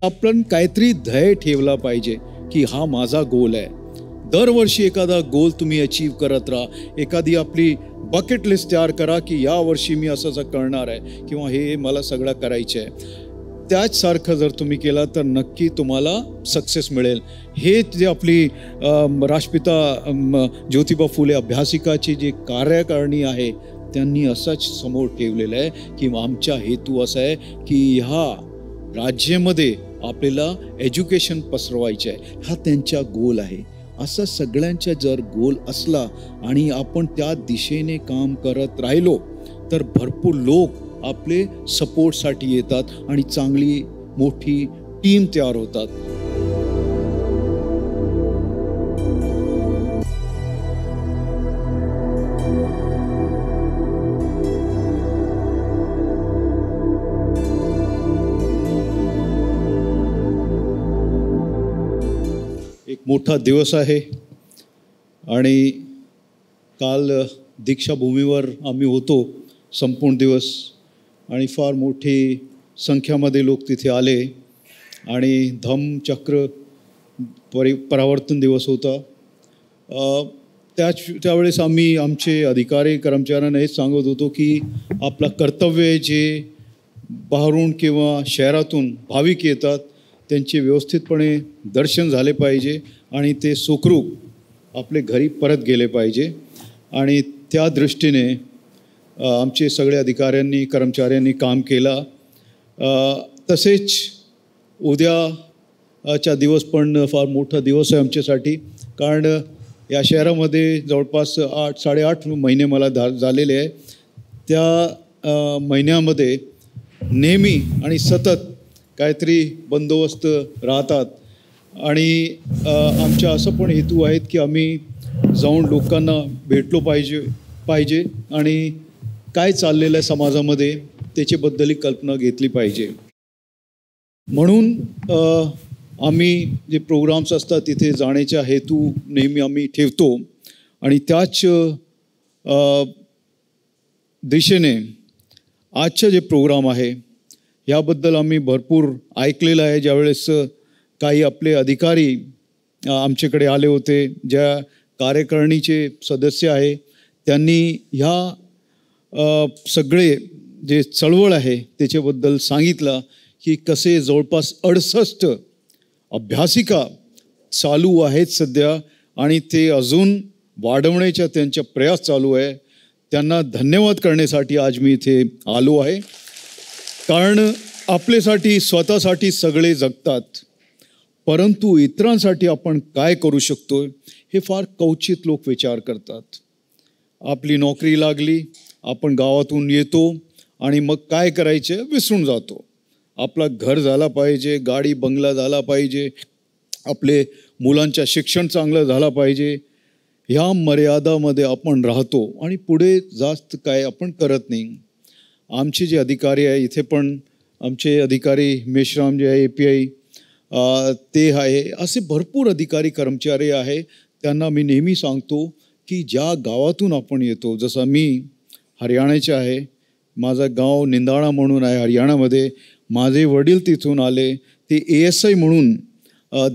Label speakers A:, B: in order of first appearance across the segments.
A: आपण काहीतरी ध्येय ठेवला पाहिजे की हा माझा गोल आहे. दरवर्षी एखादा गोल तुम्ही अचीव करत राहा. एखादी आपली बकेट लिस्ट तयार करा की या वर्षी मी असं करणार आहे किंवा हे मला सगळं करायचं आहे. त्याचसारखं जर तुम्ही केला तर नक्की तुम्हाला सक्सेस मिळेल. हे जे आपली राष्ट्रपिता ज्योतिबा फुले अभ्यासिकाची जी कार्यकारिणी आहे त्यांनी असंच समोर ठेवलेलं आहे की आमचा हेतू असा आहे की ह्या राज्यामध्ये आपल्याला एज्युकेशन पसरवायचं आहे. हा त्यांचा गोल आहे. असा सगळ्यांचा जर गोल असला आणि आपण त्या दिशेने काम करत राहिलो तर भरपूर लोक आपले सपोर्टसाठी येतात आणि चांगली मोठी टीम तयार होतात. एक मोठा दिवस आहे आणि काल दीक्षाभूमीवर आम्ही होतो संपूर्ण दिवस आणि फार मोठी संख्यामध्ये लोक तिथे आले आणि धम्मचक्र परावर्तन दिवस होता. त्यावेळेस आम्ही आमचे अधिकारी कर्मचाऱ्यांना हेच सांगत होतो की आपलं कर्तव्य जे बाहेरून किंवा शहरातून भाविक येतात त्यांचे व्यवस्थितपणे दर्शन झाले पाहिजे आणि ते सुखरूप आपले घरी परत गेले पाहिजे. आणि त्या दृष्टीने आमचे सगळे अधिकाऱ्यांनी कर्मचाऱ्यांनी काम केला. तसेच उद्याचा दिवस पण फार मोठा दिवस आहे आमच्यासाठी, कारण या शहरामध्ये जवळपास 8-8.5 महिने मला झालेले आहे. त्या महिन्यामध्ये नेहमी आणि सतत काहीतरी बंदोबस्त राहतात आणि आमच्या असं पण हेतू आहेत की आम्ही जाऊन लोकांना भेटलो पाहिजे आणि काय चाललेलं आहे समाजामध्ये त्याच्याबद्दलही कल्पना घेतली पाहिजे. म्हणून आम्ही जे प्रोग्राम्स असतात तिथे जाण्याचा हेतू नेहमी आम्ही ठेवतो आणि त्याच दिशेने आजचं जे प्रोग्राम आहे याबद्दल आम्ही भरपूर ऐकलेलं आहे. ज्यावेळेस काही आपले अधिकारी आमच्याकडे आले होते, ज्या कार्यकारिणीचे सदस्य आहे त्यांनी ह्या सगळे जे चळवळ आहे त्याच्याबद्दल सांगितलं की कसे जवळपास 68 अभ्यासिका चालू आहेत सध्या आणि ते अजून वाढवण्याचा त्यांचा प्रयास चालू आहे. त्यांना धन्यवाद करण्यासाठी आज मी इथे आलो आहे. कारण आपल्यासाठी स्वतःसाठी सगळे जगतात, परंतु इतरांसाठी आपण काय करू शकतो हे फार क्वचित लोक विचार करतात. आपली नोकरी लागली, आपण गावातून येतो आणि मग काय करायचं विसरून जातो. आपलं घर झाला पाहिजे, गाडी बंगला झाला पाहिजे, आपले मुलांचं शिक्षण चांगलं झालं पाहिजे, ह्या मर्यादामध्ये आपण राहतो आणि पुढे जास्त काय आपण करत नाही. आमचे जे अधिकारी आहे इथे पण आमचे अधिकारी मेश्राम जे आहे API ते आहे, असे भरपूर अधिकारी कर्मचारी आहे. त्यांना मी नेहमी सांगतो की ज्या गावातून आपण येतो, जसं मी हरियाणाचे आहे, माझं गाव निंदाणा म्हणून आहे हरियाणामध्ये. माझे वडील तिथून आले, ते ASI म्हणून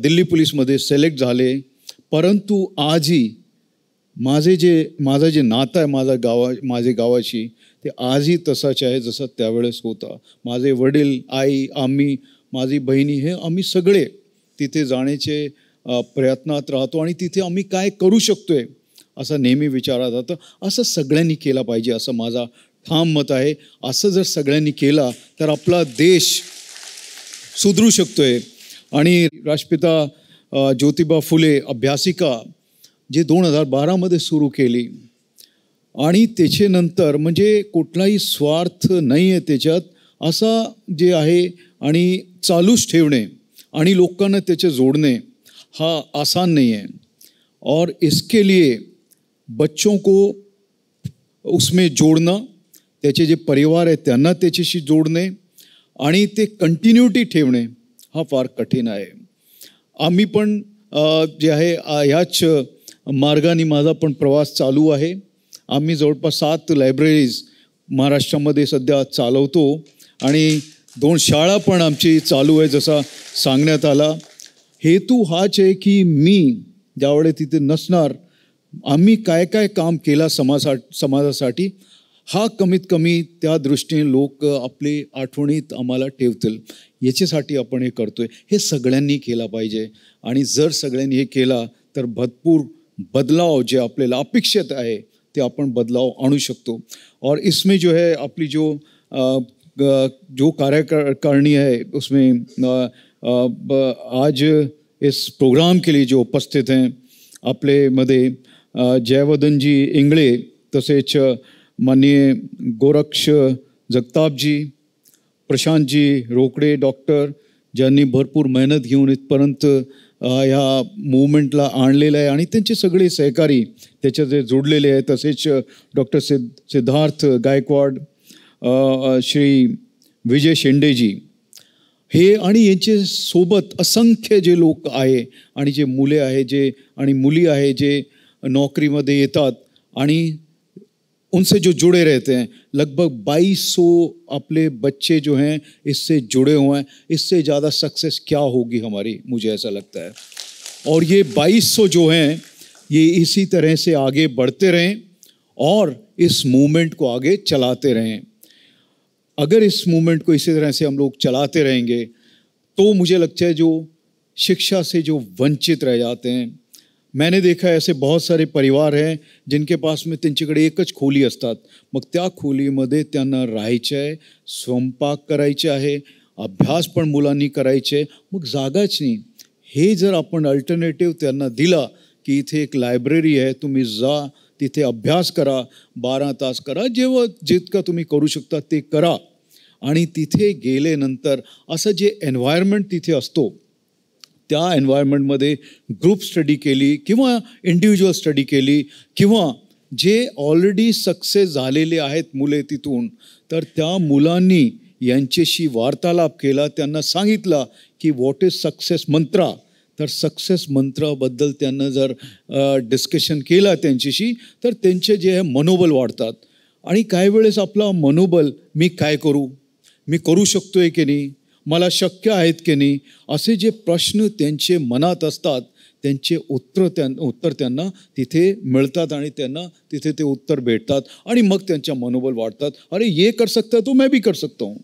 A: दिल्ली पोलीसमध्ये सिलेक्ट झाले, परंतु आजही माझं जे नातं आहे माझे गावाशी ते आजही तसाच आहे जसं त्यावेळेस होता. माझे वडील, आई, आम्ही, माझी बहिणी हे आम्ही सगळे तिथे जाण्याचे प्रयत्नात राहतो आणि तिथे आम्ही काय करू शकतोय असं नेहमी विचारात राहतं. असं सगळ्यांनी केलं पाहिजे असं माझा ठाम मत आहे. असं जर सगळ्यांनी केला तर आपला देश सुधरू शकतोय. आणि राष्ट्रपिता ज्योतिबा फुले अभ्यासिका जे 2012मध्ये सुरू केली आणि त्याच्यानंतर म्हणजे कुठलाही स्वार्थ नाही आहे त्याच्यात, असा जे आहे आणि चालूच ठेवणे आणि लोकांना त्याचे जोडणे हा आसान नहीं है. और इसके लिए बच्चों को उसमें जोड़ना, त्याचे जे परिवार आहे त्यांना त्याच्याशी जोडणे आणि ते कंटिन्युटी ठेवणे हा फार कठीण आहे. आम्ही पण जे आहे ह्याच मार्गाने माझा पण प्रवास चालू आहे. आम्ही जवळपास 7 लायब्ररीज महाराष्ट्रामध्ये सध्या चालवतो आणि 2 शाळा पण आमची चालू आहे जसा सांगण्यात आला. हेतू हाच आहे की मी ज्यावेळेस तिथे नसणार आम्ही काय काय काम केला समाजासाठी हा कमीत कमी त्या दृष्टीने लोक आपली आठवणीत आम्हाला ठेवतील याच्यासाठी आपण हे करतोय. हे सगळ्यांनी केला पाहिजे आणि जर सगळ्यांनी हे केला तर भरपूर बदलाव जे आपल्याला अपेक्षित आहे ते आपण बदलाव आणू शकतो. और इसमें जो है अपनी जो कार्यकारिणी है उसमें आज इस प्रोग्राम के लिए जो उपस्थित हैं आपल्यामध्ये जयवर्धनजी इंगळे तसेच माननीय गोरक्ष जगतापजी, प्रशांतजी रोकडे डॉक्टर ज्यांनी भरपूर मेहनत घेऊन इथपर्यंत ह्या मूवमेंटला आणलेलं आहे आणि त्यांचे सगळे सहकारी त्याच्यात जोडलेले आहेत. तसेच डॉक्टर सिद्धार्थ गायकवाड, श्री विजय शेंडेजी हे आणि यांचे सोबत असंख्य जे लोक आहे आणि जे मुले आहे जे आणि मुली आहे जे नौकरीमध्ये येतात आणि उनसे जो जुड़े रहते हैं. लगभग 2200 अपने बच्चे जो हैं इससे जुड़े हुए हैं. इससे ज़्यादा सक्सेस क्या होगी हमारी, मुझे ऐसा लगता है. और ये 2200 जो हैं ये इसी तरह से आगे बढ़ते रहें और इस मूवमेंट को आगे चलाते रहें. अगर इस मूवमेंट को इसी तरह से हम लोग चलाते रहेंगे तो मुझे लगता है जो शिक्षा से जो वंचित रह जाते हैं. मैंने देखा ऐसे बहुत सारे परिवार हैं जिनके पास में त्यांच्याकडे एकच खोली असतात. मग त्या खोलीमध्ये त्यांना राहायचं आहे, स्वयंपाक करायचे आहे, अभ्यास पण मुलांनी करायचे, मग जागाच नाही. हे जर आपण अल्टरनेटिव्ह त्यांना दिला की इथे एक लायब्ररी आहे, तुम्ही जा तिथे अभ्यास करा, 12 तास करा, जितकं तुम्ही करू शकता ते करा आणि तिथे गेल्यानंतर असं जे एन्व्हायरमेंट तिथे असतो त्या एन्व्हायरमेंटमध्ये ग्रुप स्टडी केली किंवा इंडिव्हिज्युअल स्टडी केली किंवा जे ऑलरेडी सक्सेस झालेले आहेत मुले तिथून तर त्या मुलांनी यांच्याशी वार्तालाप केला, त्यांना सांगितलं की व्हॉट इज सक्सेस मंत्रा. तर सक्सेस मंत्राबद्दल त्यांना जर डिस्कशन केला त्यांच्याशी तर त्यांचे जे आहे मनोबल वाढतात. आणि काही वेळेस आपला मनोबल मी काय करू, मी करू शकतोय की नाही, मला शक्य आहेत की नाही असे जे प्रश्न त्यांचे मनात असतात त्यांचे उत्तर त्यांना तिथे मिळतात आणि त्यांना तिथे ते उत्तर भेटतात आणि मग त्यांच्या मनोबल वाढतात. अरे ये कर सकता तो मैं भी कर सकता हूँ.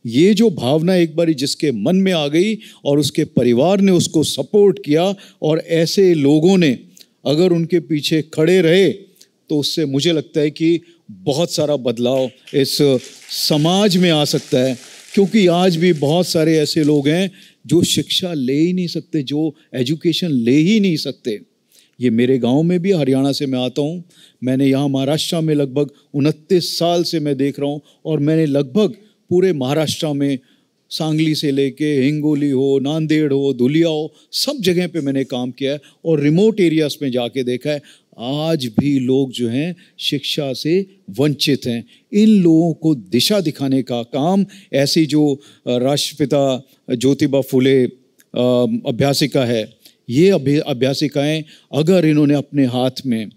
A: ये जो भावना एक बारी जिसके मन में आ गई और उसके परिवार ने उसको सपोर्ट किया और ऐसे लोगों ने अगर उनके पीछे खड़े रहे तो उससे मुझे लगता है कि बहुत सारा बदलाव इस समाज में आ सकता है. क्योंकि आज भी बहुत सारे ऐसे लोग हैं जो शिक्षा ले ही नहीं सकते, जो एजुकेशन ले ही नहीं सकते. ये मेरे गांव में भी, हरियाणा से मैं आता हूँ, मैंने यहाँ महाराष्ट्र में लगभग 29 साल से मैं देख रहा हूँ और मैंने लगभग पूरे महाराष्ट्र में सांगली से लेके हिंगोली हो, नांदेड़ हो, धुलिया हो, सब जगह पे मैंने काम किया है और रिमोट एरियाज में जाके देखा है. आज भी लोग जो हैं शिक्षा से वंचित हैं. इन लोगों को दिशा दिखाने का काम ऐसी जो राष्ट्रपिता ज्योतिबा फुले अभ्यासिका है, ये अभ्यासिकाएं अगर इन्होंने अपने हाथ में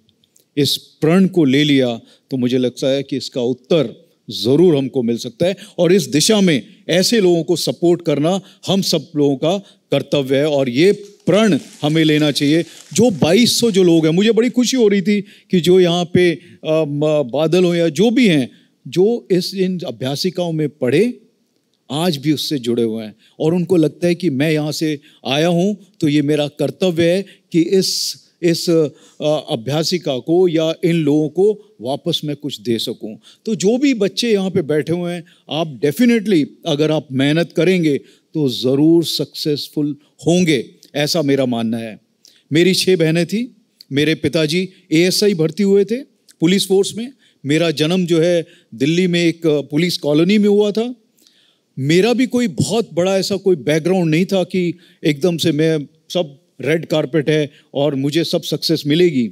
A: इस प्रण को ले लिया तो मुझे लगता है कि इसका उत्तर ज़रूर हमको मिल सकता है. और इस दिशा में ऐसे लोगों को सपोर्ट करना हम सब लोगों का कर्तव्य है और ये प्रण हमें लेना चाहिए. जो 2200 जो लोग हैं, मुझे बड़ी खुशी हो रही थी कि जो यहाँ पे बादल हो या जो भी हैं जो इन अभ्यासिकाओं में पढ़े आज भी उससे जुड़े हुए हैं और उनको लगता है कि मैं यहाँ से आया हूँ तो ये मेरा कर्तव्य है कि इस अभ्यासिका को या इन लोगों को वापस मैं कुछ दे सकूं. तो जो भी बच्चे यहाँ पे बैठे हुए हैं आप डेफिनेटली अगर आप मेहनत करेंगे तो ज़रूर सक्सेसफुल होंगे, ऐसा मेरा मानना है. मेरी 6 बहनें थी. मेरे पिताजी ASI भर्ती हुए थे पुलिस फोर्स में. मेरा जन्म जो है दिल्ली में एक पुलिस कॉलोनी में हुआ था. मेरा भी कोई बहुत बड़ा ऐसा कोई बैकग्राउंड नहीं था कि एकदम से मैं सब रेड कारपेट है और मुझे सब सक्सेस मिलेगी.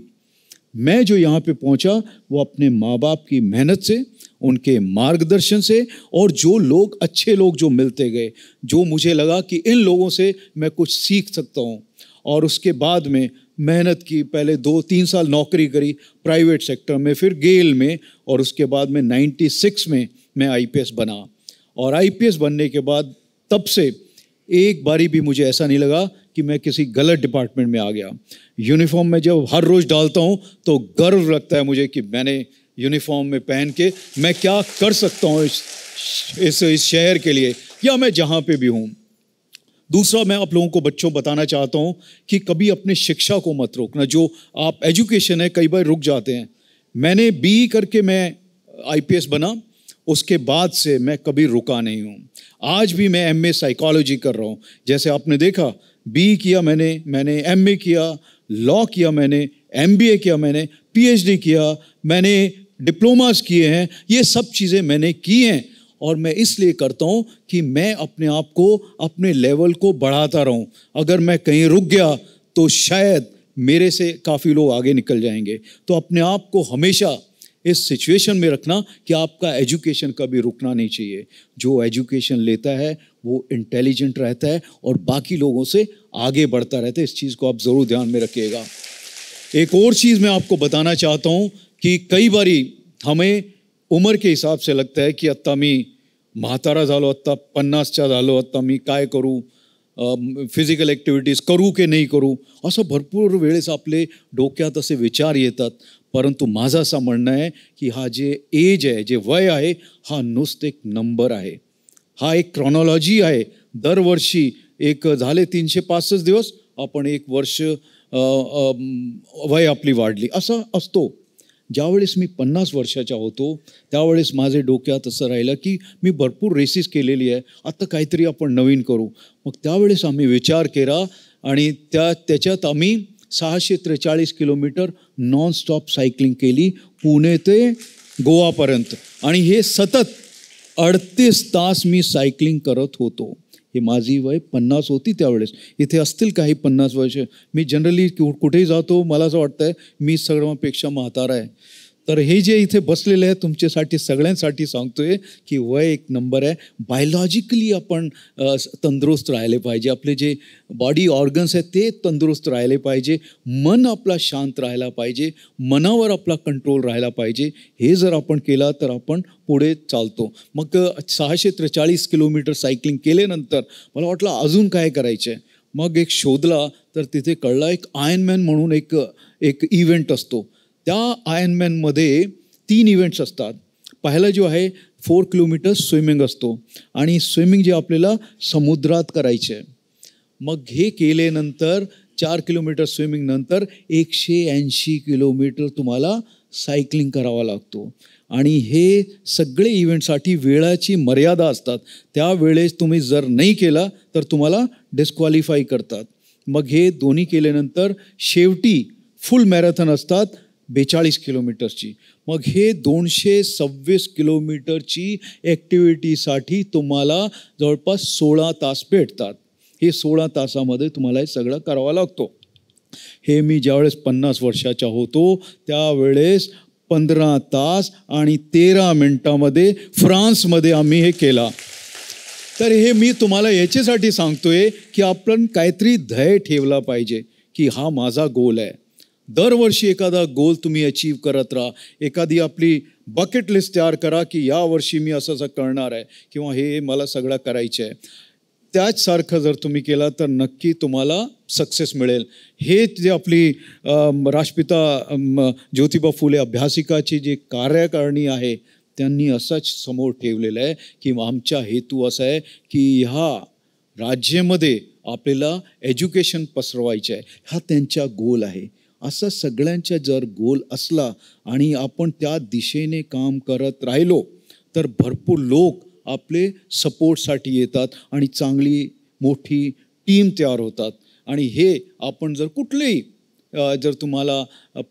A: मैं जो यहाँ पे पहुँचा वो अपने माँ बाप की मेहनत से, उनके मार्गदर्शन से और जो लोग अच्छे लोग जो मिलते गए, जो मुझे लगा कि इन लोगों से मैं कुछ सीख सकता हूँ. और उसके बाद में मेहनत की, पहले 2-3 साल नौकरी करी प्राइवेट सेक्टर में, फिर गेल में और उसके बाद में 96 में मैं IPS बना. और आईपीएस बनने के बाद तब से एक बारी भी मुझे ऐसा नहीं लगा कि मैं किसी गलत डिपार्टमेंट में आ गया। यूनिफॉर्म में जब हर रोज़ डालता हूँ तो गर्व लगता है मुझे कि मैंने यूनिफॉर्म में पहन के मैं क्या कर सकता हूँ इस शहर के लिए, या मैं जहाँ पे भी हूँ। दूसरा, मैं आप लोगों को बच्चों बताना चाहता हूँ कि कभी अपने शिक्षा को मत रोकना। जो आप एजुकेशन है, कई बार रुक जाते हैं। मैंने बीई करके मैं आईपीएस बना, उसके बाद से मैं कभी रुका नहीं हूँ। आज भी मैं एमए साइकोलॉजी कर रहा हूँ। जैसे आपने देखा, बीई किया मैंने एमए किया, लॉ किया मैंने, एमबीए किया मैंने, पीएचडी किया मैंने, डिप्लोमास किए हैं। ये सब चीज़ें मैंने की हैं और मैं इसलिए करता हूँ कि मैं अपने आप को, अपने लेवल को बढ़ाता रहूँ। अगर मैं कहीं रुक गया तो शायद मेरे से काफ़ी लोग आगे निकल जाएंगे। तो अपने आप को हमेशा इस सिचुएशन में रखना कि आपका एजुकेशन कभी रुकना नहीं चाहिए। जो एजुकेशन लेता है वो इंटेलिजेंट रहता है और बाकी लोगों से आगे बढ़ता रहता है। इस चीज़ को आप ज़रूर ध्यान में रखिएगा। एक और चीज़ मैं आपको बताना चाहता हूँ कि कई बारी हमें उम्र के हिसाब से लगता है कि आत्ता मी म्हातारा झालो, आत्ता 50च्या झालो, आत्ता मी काय करू, फिजिकल ॲक्टिव्हिटीज करू की नाही करू, असं भरपूर वेळेस आपले डोक्यात असे विचार येतात। परंतु माझं असं म्हणणं आहे की हा जे एज आहे, जे वय आहे, हा नुसतं एक नंबर आहे, हा एक क्रॉनॉलॉजी आहे। दरवर्षी एक झाले 365 दिवस आपण एक वर्ष वय आपली वाढली असं असतो। ज्यावेळेस मी 50 वर्षाचा होतो त्यावेळेस माझे डोक्यात असं राहिलं की मी भरपूर रेसेस केलेली आहे, आता काहीतरी आपण नवीन करू। मग त्यावेळेस आम्ही विचार केला आणि त्याच्यात आम्ही 643 किलोमीटर नॉन स्टॉप सायकलिंग केली, पुणे ते गोवापर्यंत। आणि हे सतत 38 तास मी सायकलिंग करत होतो। हे माझी वय 50 होती त्यावेळेस। इथे असतील काही 50 वर्ष। मी जनरली कुठेही जातो, मला असं वाटतं मी सर्वांपेक्षा म्हातारा आहे। तर हे जे इथे बसलेले आहे तुमच्यासाठी सगळ्यांसाठी सांगतोय की वय एक नंबर आहे। बायोलॉजिकली आपण तंदुरुस्त राहिले पाहिजे, आपले जे बॉडी ऑर्गन्स आहेत ते तंदुरुस्त राहिले पाहिजे, मन आपला शांत राहायला पाहिजे, मनावर आपला कंट्रोल राहायला पाहिजे। हे जर आपण केला तर आपण पुढे चालतो। मग 643 किलोमीटर सायकलिंग केल्यानंतर मला वाटलं अजून काय करायचं आहे। मग एक शोधला तर तिथे कळला एक आयर्नमॅन म्हणून एक इव्हेंट असतो। त्या आयर्नमॅनमध्ये 3 इव्हेंट्स असतात। पहिला जो आहे 4 किलोमीटर स्विमिंग असतो आणि स्विमिंग जे आपल्याला समुद्रात करायचे आहे। मग हे केल्यानंतर 4 किलोमीटर स्विमिंग नंतर 180 किलोमीटर तुम्हाला सायकलिंग करावा लागतो। आणि हे सगळे इव्हेंटसाठी वेळाची मर्यादा असतात। त्यावेळेस तुम्ही जर नाही केला तर तुम्हाला डिस्क्वालिफाय करतात। मग हे दोन्ही केल्यानंतर शेवटी फुल मॅरेथॉन असतात 42 किलोमीटरची। मग हे 226 किलोमीटरची ॲक्टिव्हिटीसाठी तुम्हाला जवळपास 16 तास भेटतात। हे 16 तासामध्ये तुम्हाला हे सगळं करावं लागतो। हे मी ज्यावेळेस 50 वर्षाचा होतो त्यावेळेस 15 तास आणि 13 मिनिटामध्ये फ्रान्समध्ये आम्ही हे केला। तर हे मी तुम्हाला याच्यासाठी सांगतोय की आपण काहीतरी ध्येय ठेवला पाहिजे की हा माझा गोल आहे। दरवर्षी एखादा गोल तुम्ही अचीव करत राहा। एखादी आपली बकेट लिस्ट तयार करा की या वर्षी मी असं करणार आहे किंवा हे मला सगळं करायचं आहे। त्याचसारखं जर तुम्ही केला तर नक्की तुम्हाला सक्सेस मिळेल। हे जे आपली राष्ट्रपिता ज्योतिबा फुले अभ्यासिकाची जी कार्यकारिणी आहे त्यांनी असंच समोर ठेवलेलं आहे की आमचा हेतू असा आहे की ह्या राज्यामध्ये आपल्याला एज्युकेशन पसरवायचं आहे, हा त्यांचा गोल आहे। असा सगळ्यांचा जर गोल असला आणि आपण त्या दिशेने काम करत राहिलो तर भरपूर लोक आपले सपोर्टसाठी येतात आणि चांगली मोठी टीम तयार होतात। आणि हे आपण जर कुठलेही जर तुम्हाला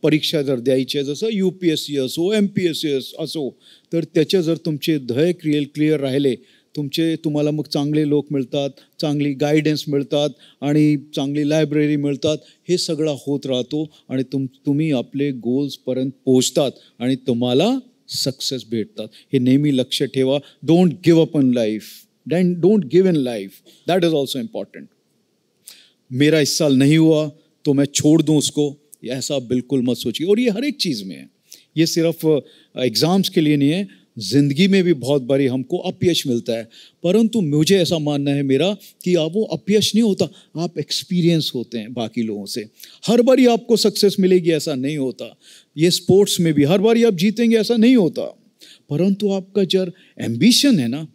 A: परीक्षा जर द्यायची आहे, जसं UPSC असो, MPSC असो, तर त्याचे जर तुमचे ध्येय क्लिअर राहिले तुम्हाला मग चांगले लोक मिळतात, चांगली गायडन्स मिळतात आणि चांगली लायब्ररी मिळतात। हे सगळं होत राहतो आणि तुम्ही आपले गोल्सपर्यंत पोहोचतात आणि तुम्हाला सक्सेस भेटतात। हे नेहमी लक्ष ठेवा। Don't give up in life, don't give in life, that is also important. मेरा इस साल नहीं हुआ तो मैं छोड़ दूं उसको, ऐसा बिल्कुल मत सोचिए। और ये हर एक चीज़ में है, ये सिर्फ एग्ज़ाम्स के लिए नहीं है। जिंदगी में भी बहुत बारी हमको अपयश मिलता है, परंतु मुझे ऐसा मानना है मेरा कि आप वो अपयश नहीं होता, आप एक्सपीरियंस होते हैं बाकी लोगों से। हर बारी आपको सक्सेस मिलेगी ऐसा नहीं होता, ये स्पोर्ट्स में भी हर बारी आप जीतेंगे ऐसा नहीं होता, परंतु आपका जो एम्बिशन है ना,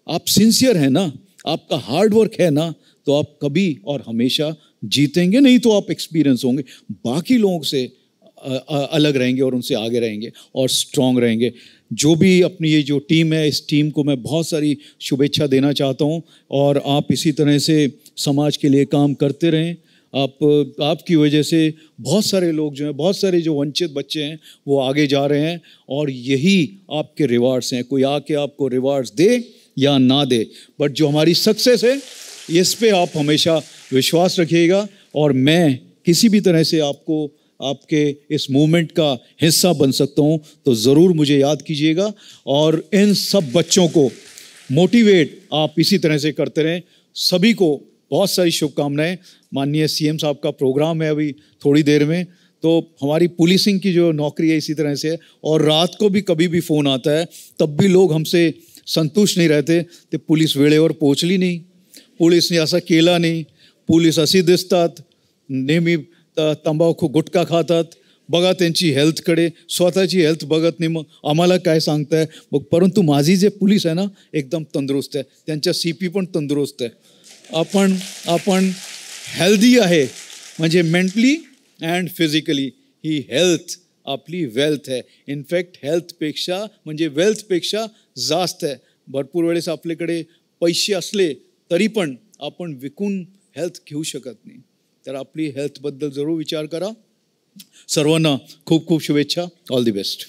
A: आप सिंसियर है ना, आपका हार्ड वर्क है ना, तो आप कभी और हमेशा जीतेंगे। नहीं तो आप एक्सपीरियंस होंगे, बाकी लोगों से अलग रहेंगे और उनसे आगे रहेंगे और स्ट्रांग रहेंगे। जो भी अपनी ये जो टीम है, इस टीम को मैं बहुत सारी शुभेच्छा देना चाहता हूँ और आप इसी तरह से समाज के लिए काम करते रहें। आपकी वजह से बहुत सारे लोग जो हैं, बहुत सारे जो वंचित बच्चे हैं वो आगे जा रहे हैं और यही आपके रिवार्ड्स हैं। कोई आके आपको रिवार्ड्स दे या ना दे, बट जो हमारी सक्सेस है इस पे आप हमेशा विश्वास रखिएगा और मैं किसी भी तरह से आपको आपके इस मूवमेंट का हिस्सा बन सकता हूँ तो ज़रूर मुझे याद कीजिएगा और इन सब बच्चों को मोटिवेट आप इसी तरह से करते रहें। सभी को बहुत सारी शुभकामनाएं। माननीय सीएम साहब का प्रोग्राम है अभी थोड़ी देर में, तो हमारी पुलिसिंग की जो नौकरी है इसी तरह से है और रात को भी कभी भी फ़ोन आता है तब भी लोग हमसे संतुष्ट नहीं रहते ते पुलिस वेळेवर पोहोचली नाही, पोलिसने असं केलं नाही, पोलीस अशी दिसतात, नेहमी तंबाखू गुटखा खातात, बघा त्यांची हेल्थकडे, स्वतःची हेल्थ बघत नाही, मग आम्हाला काय सांगताय मग। परंतु माझी जे पोलीस आहे ना एकदम तंदुरुस्त आहे, त्यांच्या CP पण तंदुरुस्त आहे, आपण हेल्दी आहे, म्हणजे mentally and physically he health आपली वेल्थ आहे। इनफॅक्ट हेल्थपेक्षा म्हणजे वेल्थपेक्षा जास्त आहे। भरपूर वेळेस आपल्याकडे पैसे असले तरी पण आपण विकून हेल्थ घेऊ शकत नाही, तर आपली हेल्थबद्दल जरूर विचार करा। सर्वांना खूप खूप शुभेच्छा, ऑल दी बेस्ट।